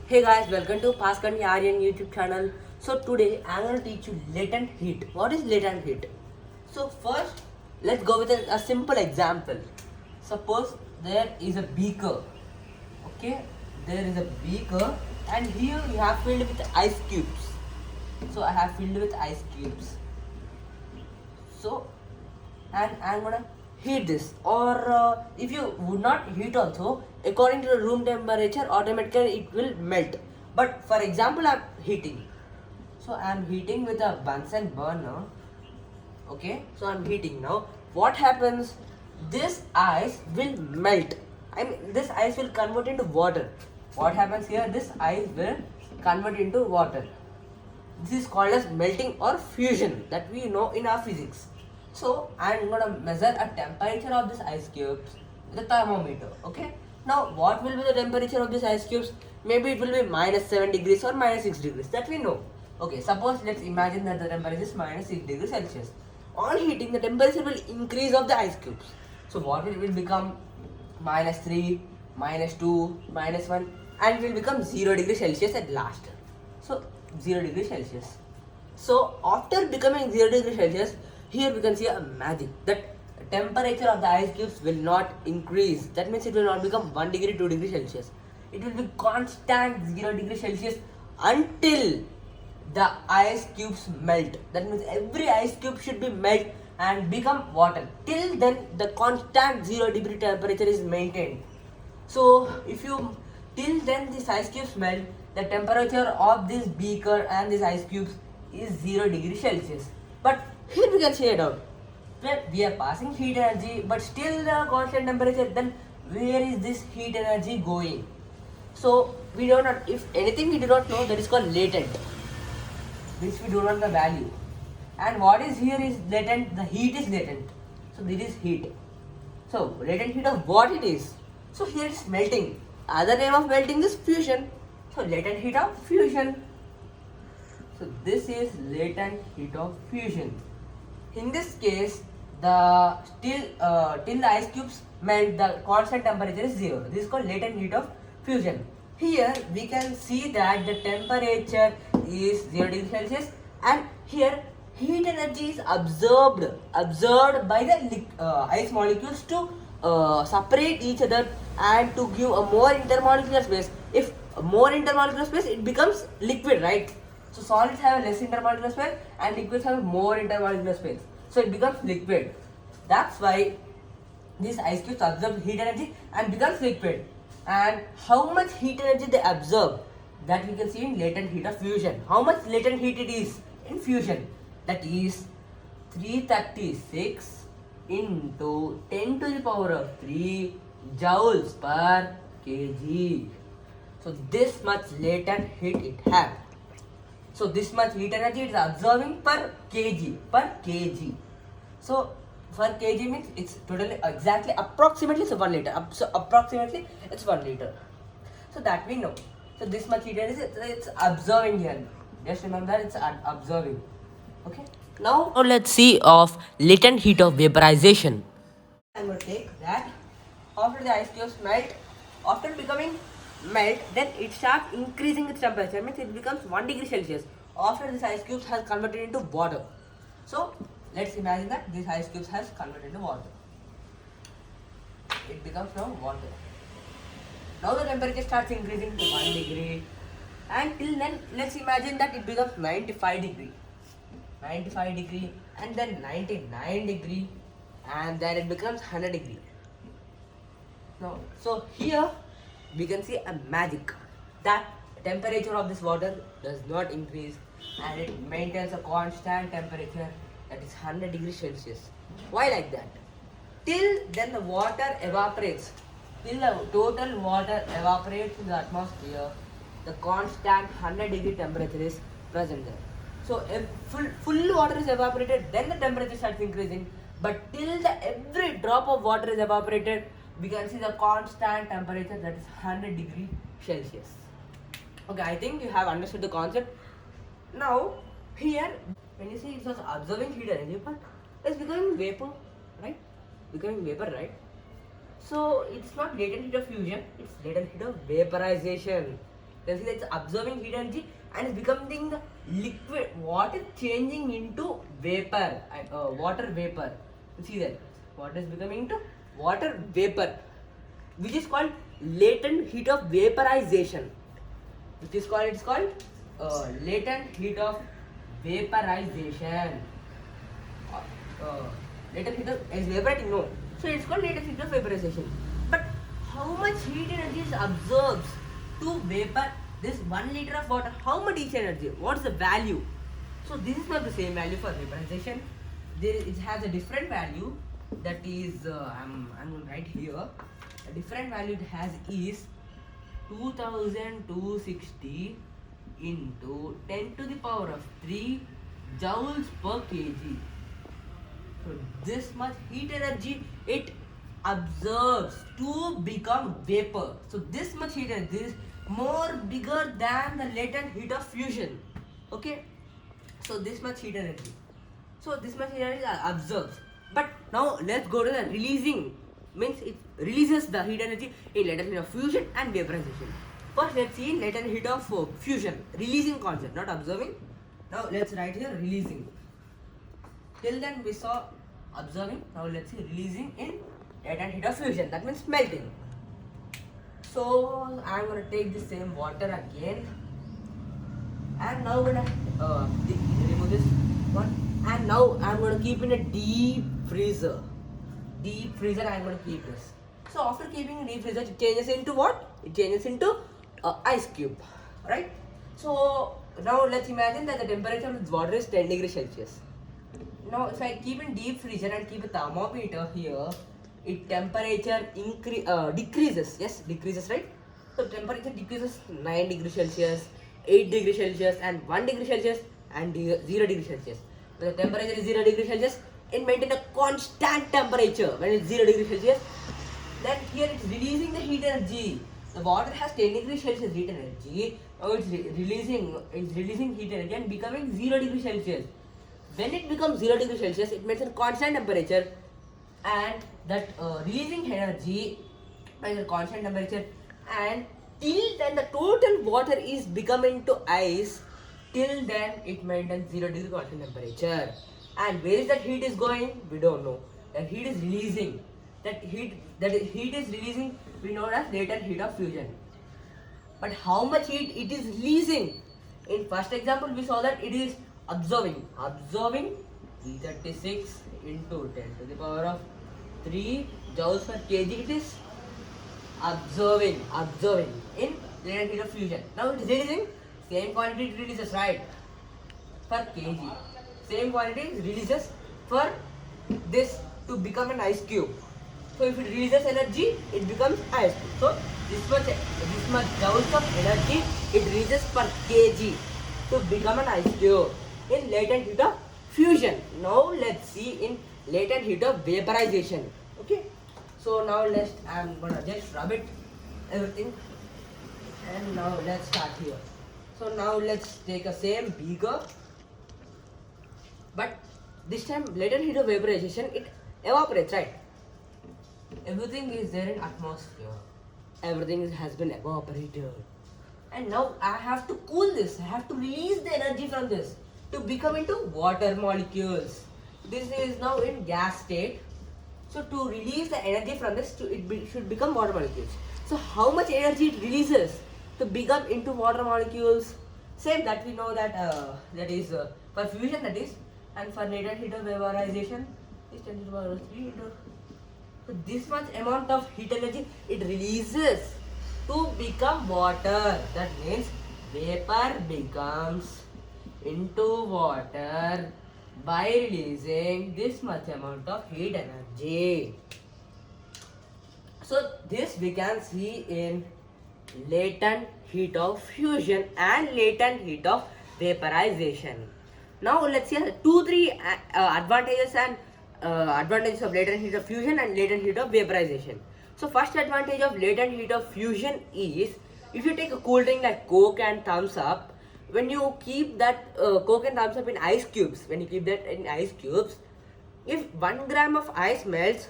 Hey guys, welcome to Paskandi Aryan YouTube channel. So today I'm going to teach you latent heat. What is latent heat? So first, let's go with a simple example. Suppose there is a beaker. Okay, there is a beaker, and here you have filled with ice cubes. So I have filled with ice cubes. So, and I'm gonna heat this, or if you would not heat also, according to the room temperature, automatically it will melt. But for example, I'm heating. So I'm heating with a Bunsen burner. Okay, so I'm heating now. What happens? This ice will melt. I mean, this ice will convert into water. What happens here? This ice will convert into water. This is called as melting or fusion that we know in our physics. So I'm gonna measure a temperature of this ice cubes with a thermometer. Okay. Now what will be the temperature of this ice cubes? Maybe it will be -7 degrees or -6 degrees. That we know. Okay. Suppose let's imagine that the temperature is -6 degrees Celsius. On heating, the temperature will increase of the ice cubes. So what it will become? -3, -2, -1, and it will become 0 degrees Celsius at last. So 0 degrees Celsius. So after becoming 0 degrees Celsius, here we can see a magic that temperature of the ice cubes will not increase. That means it will not become 1 degree, 2 degrees Celsius. It will be constant 0 degrees Celsius until the ice cubes melt. That means every ice cube should be melt and become water. Till then, the constant 0 degree temperature is maintained. So if you till then this ice cubes melt, the temperature of this beaker and this ice cubes is 0 degrees Celsius. But here we can say it out. Well, we are passing heat energy, but still the constant temperature. Then where is this heat energy going? So we don't know. If anything we do not know, that is called latent. This we do not know the value. And what is here is latent. The heat is latent. So this is heat. So latent heat of what it is? So here it's melting. Other name of melting is fusion. So latent heat of fusion. So this is latent heat of fusion. In this case, the till the ice cubes melt, the constant temperature is 0. This is called latent heat of fusion. Here we can see that the temperature is 0 degrees Celsius, and here heat energy is absorbed by the ice molecules to separate each other and to give a more intermolecular space. If more intermolecular space, it becomes liquid, right? So solids have less intermolecular space and liquids have more intermolecular space. So it becomes liquid. That's why these ice cubes absorb heat energy and becomes liquid. And how much heat energy they absorb, that we can see in latent heat of fusion. How much latent heat it is in fusion? That is 336 into 10 to the power of 3 joules per kg. So this much latent heat it has. So this much heat energy it is absorbing per kg. So per kg means it's totally exactly approximately it's 1 liter. So approximately it's 1 liter. So that we know. So this much heat energy it's absorbing here. Just remember that it's absorbing. Okay. Now let's see of latent heat of vaporization. I'm going to take that after the ice cubes melt, after becoming melt, then it starts increasing its temperature, means it becomes 1 degree Celsius after this ice cubes has converted into water. So let's imagine that this ice cubes has converted into water. It becomes now water. Now the temperature starts increasing to 1 degree, and till then let's imagine that it becomes 95 degree, and then 99 degree, and then it becomes 100 degree. Now, so here we can see a magic that temperature of this water does not increase and it maintains a constant temperature, that is 100 degrees Celsius. Why like that? Till then the water evaporates. Till the total water evaporates in the atmosphere, the constant 100 degree temperature is present there. So if full water is evaporated, then the temperature starts increasing. But till the every drop of water is evaporated, we can see the constant temperature, that is 100 degree Celsius. Okay, I think you have understood the concept. Now here when you see it was absorbing heat energy, but it's becoming vapor, right? Becoming vapor, right? So it's not latent heat of fusion, it's latent heat of vaporization. You see that it's absorbing heat energy and it's becoming the liquid. Water changing into vapor, water vapor. You see that water is becoming into water vapor, which is called latent heat of vaporization. It's called latent heat of vaporization. Latent heat of is vaporizing, no. So it's called latent heat of vaporization. But how much heat energy is absorbs to vapor this 1 liter of water? How much is energy? What's the value? So this is not the same value for vaporization. It has a different value. That is, I'm going to write here. A different value it has is 2260 into 10 to the power of 3 joules per kg. So this much heat energy it absorbs to become vapor. So this much heat energy is more bigger than the latent heat of fusion. Okay. So this much heat energy. So this much heat energy absorbs. But now let's go to the releasing. Means it releases the heat energy in latent heat of fusion and vaporization. First let's see latent heat of fusion. Releasing concept, not observing. Now let's write here releasing. Till then we saw observing. Now let's see releasing in latent heat of fusion. That means melting. So I'm gonna take the same water again, and now I'm gonna remove this one, and now I'm gonna keep in a deep freezer. Deep freezer I'm gonna keep this. So after keeping in deep freezer, it changes into what? It changes into ice cube, right? So now let's imagine that the temperature of the water is 10 degrees Celsius. Now if I keep in deep freezer and keep a thermometer here, its temperature decreases. Yes, decreases, right? So temperature decreases 9 degrees Celsius, 8 degrees Celsius, and 1 degree Celsius, and 0 degrees Celsius. When the temperature is 0 degrees Celsius, it maintains a constant temperature. When it's 0 degrees Celsius, then here it's releasing the heat energy. The water has 10 degrees Celsius heat energy. Now it's releasing heat energy and becoming 0 degrees Celsius. When it becomes 0 degrees Celsius, it maintains a constant temperature, and that releasing energy is a constant temperature, and till then the total water is becoming to ice. Till then it maintains 0 degree constant temperature. And where is that heat is going? We don't know. That heat is releasing. That heat is releasing, we know as latent heat of fusion. But how much heat it is releasing? In first example we saw that it is absorbing 336 into 10 to the power of 3 joules per kg. It is absorbing in latent heat of fusion. Now it is releasing same quantity it releases, right, per kg. Same quantity releases for this to become an ice cube. So if it releases energy, it becomes ice cube. So this much joules of energy it releases per kg to become an ice cube in latent heat of fusion. Now let's see in latent heat of vaporization. Okay. So now I'm gonna just rub it everything, and now let's start here. So now let's take a same beaker, but this time latent heat of vaporization it evaporates, right? Everything is there in atmosphere. Everything has been evaporated, and now I have to cool this. I have to release the energy from this to become into water molecules. This is now in gas state. So to release the energy from this, it should become water molecules. So how much energy it releases to become into water molecules? Same that we know that that is for fusion, that is, and for latent heat of vaporization is 10 to the power of 3 into. So this much amount of heat energy it releases to become water. That means vapor becomes into water by releasing this much amount of heat energy. So this we can see in latent heat of fusion and latent heat of vaporization. Now let's see 2-3 advantages and advantages of latent heat of fusion and latent heat of vaporization. So first advantage of latent heat of fusion is, if you take a cool drink like Coke and Thumbs Up, when you keep that Coke and Thumbs Up in ice cubes, if 1 gram of ice melts,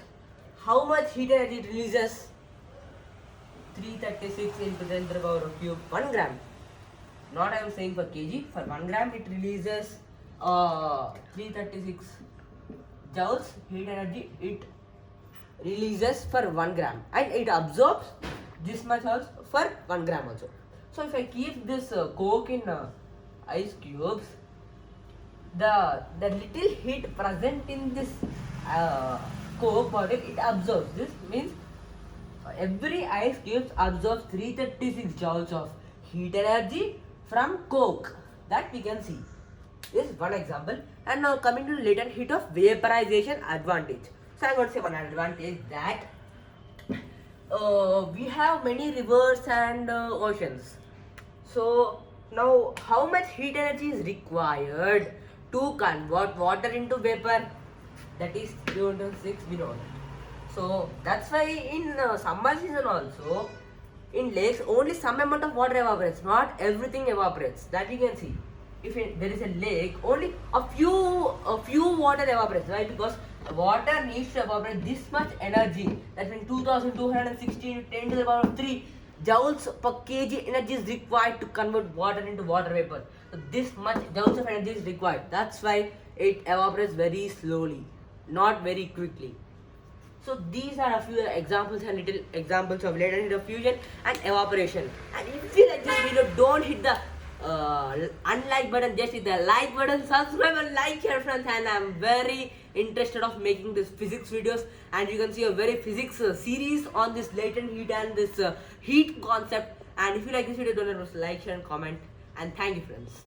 how much heat energy it releases? 336 into 10 to the power of cube, 1 gram. Not I am saying for kg. For 1 gram it releases 336 joules heat energy. It releases for 1 gram, and it absorbs this much also for 1 gram also. So if I keep this coke in ice cubes, the little heat present in this coke bottle, it absorbs. This means every ice cube absorbs 336 joules of heat energy from coke. That we can see. This is one example. And now coming to latent heat of vaporization advantage. So I'm going to say one advantage, that we have many rivers and oceans. So now how much heat energy is required to convert water into vapor? That is 3 into 6, we know that. So that's why in summer season also, in lakes only some amount of water evaporates, not everything evaporates. That you can see. If there is a lake, only a few water evaporates. Why? Because water needs to evaporate this much energy. That means 2216 10 to the power of 3 joules per kg energy is required to convert water into water vapor. So this much joules of energy is required. That's why it evaporates very slowly, not very quickly. So these are a few examples and little examples of latent heat of fusion and evaporation. And if you like this video, don't hit the unlike button, just hit the like button, subscribe and like, share friends. And I'm very interested of making this physics videos, and you can see a very physics series on this latent heat and this heat concept. And if you like this video, don't forget to like, share and comment. And thank you friends.